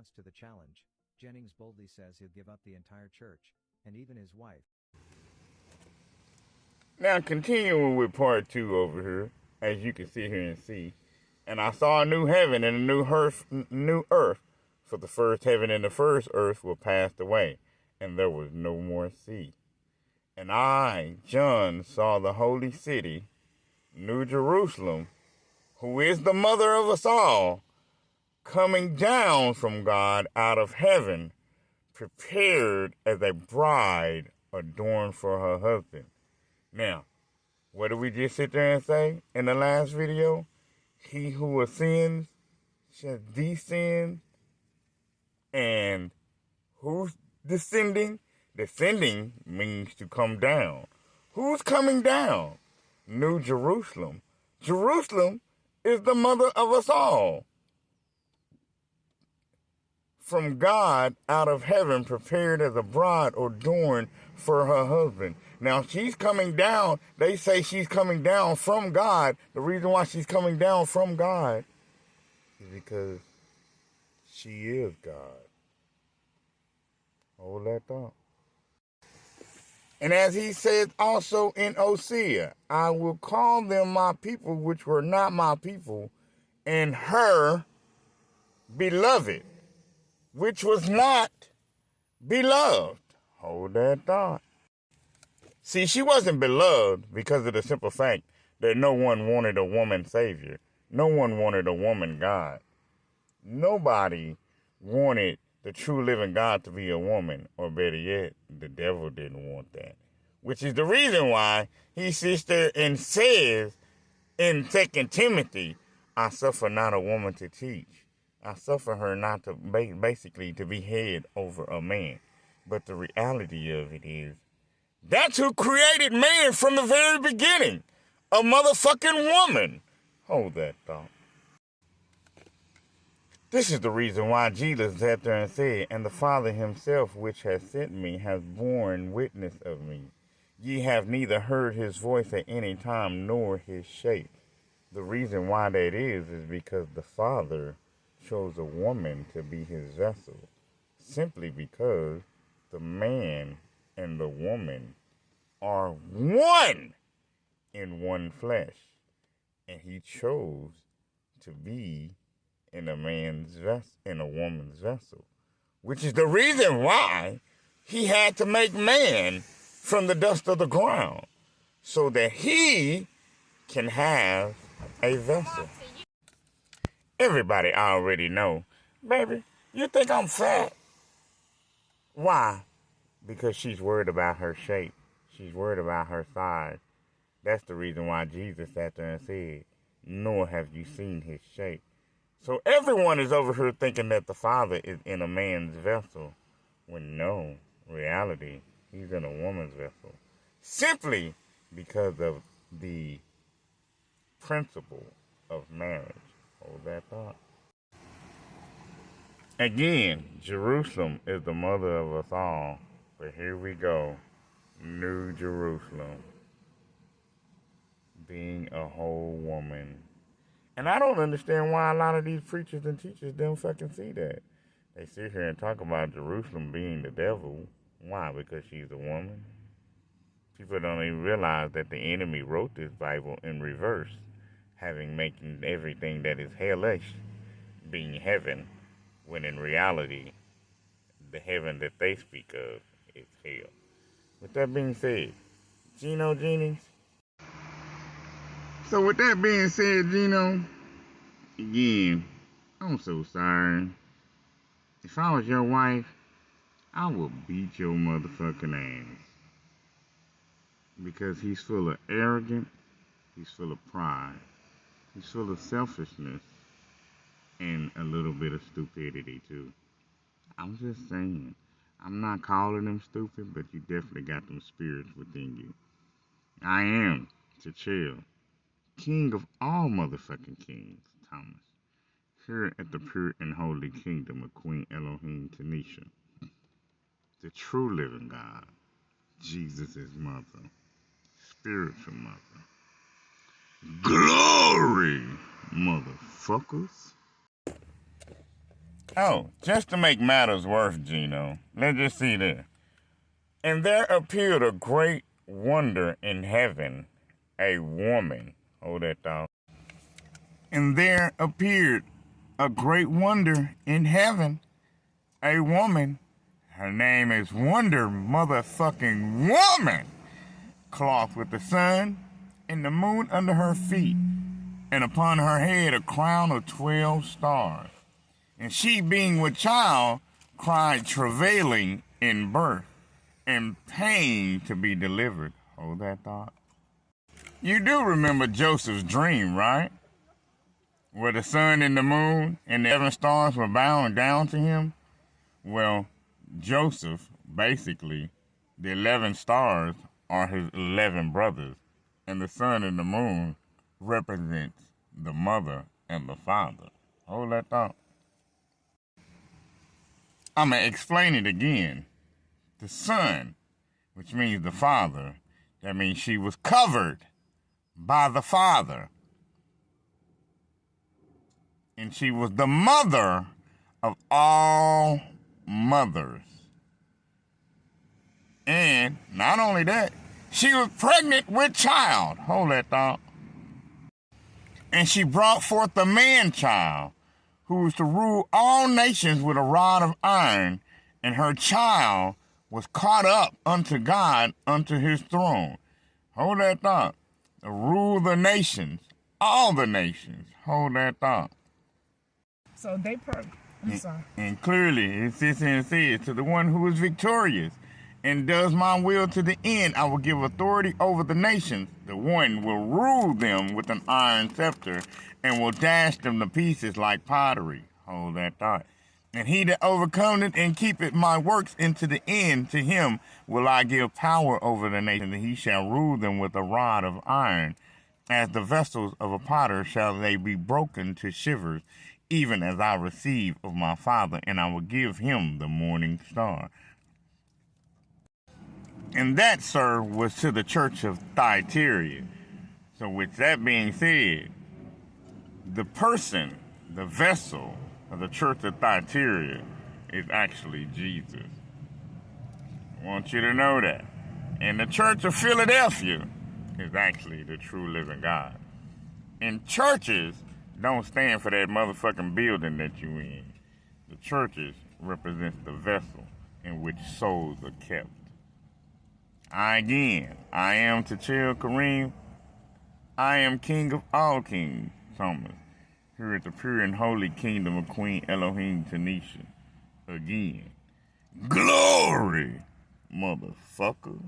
response to the challenge, Jennings boldly says he'll give up the entire church, and even his wife. Now, continuing with part 2 over here, as you can sit here and see, and I saw a new heaven and a new earth, for the first heaven and the first earth were passed away, and there was no more sea. And I, John, saw the holy city, New Jerusalem, who is the mother of us all, coming down from God out of heaven, prepared as a bride adorned for her husband. Now, what did we just sit there and say in the last video? He who ascends shall descend. And who's descending? Descending means to come down. Who's coming down? New Jerusalem. Jerusalem is the mother of us all. From God out of heaven, prepared as a bride adorned for her husband. Now, she's coming down. They say she's coming down from God. The reason why she's coming down from God is because she is God. Hold that thought. And as he says also in Hosea, I will call them my people, which were not my people, and her beloved, which was not beloved. Hold that thought. See, she wasn't beloved because of the simple fact that no one wanted a woman savior. No one wanted a woman God. Nobody wanted the true living God to be a woman, or better yet, the devil didn't want that. Which is the reason why he sits there and says in 2 Timothy, I suffer not a woman to teach. I suffer her not to basically to be head over a man. But the reality of it is, that's who created man from the very beginning. A motherfucking woman. Hold that thought. This is the reason why Jesus sat there and said, and the Father himself which has sent me has borne witness of me. Ye have neither heard his voice at any time nor his shape. The reason why that is because the Father chose a woman to be his vessel, simply because the man and the woman are one in one flesh, and he chose to be in a man's vessel, in a woman's vessel, which is the reason why he had to make man from the dust of the ground, so that he can have a vessel. Everybody already know, baby, you think I'm fat? Why? Because she's worried about her shape. She's worried about her size. That's the reason why Jesus sat there and said, nor have you seen his shape. So everyone is over here thinking that the Father is in a man's vessel, when no, reality, he's in a woman's vessel. Simply because of the principle of marriage. Hold that thought. Again, Jerusalem is the mother of us all. But here we go. New Jerusalem. Being a whole woman. And I don't understand why a lot of these preachers and teachers don't fucking see that. They sit here and talk about Jerusalem being the devil. Why? Because she's a woman? People don't even realize that the enemy wrote this Bible in reverse, making everything that is hellish being heaven, when in reality, the heaven that they speak of is hell. With that being said, Gino Jennings. So with that being said, Gino, again, I'm so sorry. If I was your wife, I would beat your motherfucking ass. Because he's full of arrogance, he's full of pride, he's full of selfishness, and a little bit of stupidity too. I'm just saying. I'm not calling them stupid, but you definitely got them spirits within you. I am Tchai-Tinisha, king of all motherfucking kings, Thomas, here at the pure and holy kingdom of Queen Elohim Tanisha, the true living God, Jesus' mother, spiritual mother. Glory, motherfuckers. Oh, just to make matters worse, Gino, let's just see this. And there appeared a great wonder in heaven, a woman. Hold that thought. And there appeared a great wonder in heaven, a woman. Her name is Wonder Motherfucking Woman. Cloth with the sun and the moon under her feet, and upon her head a crown of 12 stars. And she, being with child, cried, travailing in birth, and pain to be delivered. Hold that thought. You do remember Joseph's dream, right? Where the sun and the moon and the 11 stars were bowing down to him? Well, Joseph, basically, the 11 stars are his 11 brothers, and the sun and the moon represents the mother and the father. Hold that thought. I'm going to explain it again. The son, which means the father, that means she was covered by the father. And she was the mother of all mothers. And not only that, she was pregnant with child. Hold that thought. And she brought forth a man-child who was to rule all nations with a rod of iron, and her child was caught up unto God, unto his throne. Hold that thought. To rule the nations, all the nations. Hold that thought. So I'm sorry. And clearly it sits here and says, to the one who is victorious and does my will to the end, I will give authority over the nations. The one will rule them with an iron scepter and will dash them to pieces like pottery. Hold that thought. And he that overcometh and keepeth my works into the end, to him will I give power over the nations, and he shall rule them with a rod of iron. As the vessels of a potter shall they be broken to shivers, even as I receive of my Father, and I will give him the morning star. And that, sir, was to the church of Thyatira. So with that being said, the person, the vessel of the church of Thyatira is actually Jesus. I want you to know that. And the church of Philadelphia is actually the true living God. And churches don't stand for that motherfucking building that you in. The churches represent the vessel in which souls are kept. I am Tchai Kareem. I am King of all kings, Thomas. Here at the pure and holy kingdom of Queen Elohim Tchai-Tinisha. Again. Glory, motherfucker.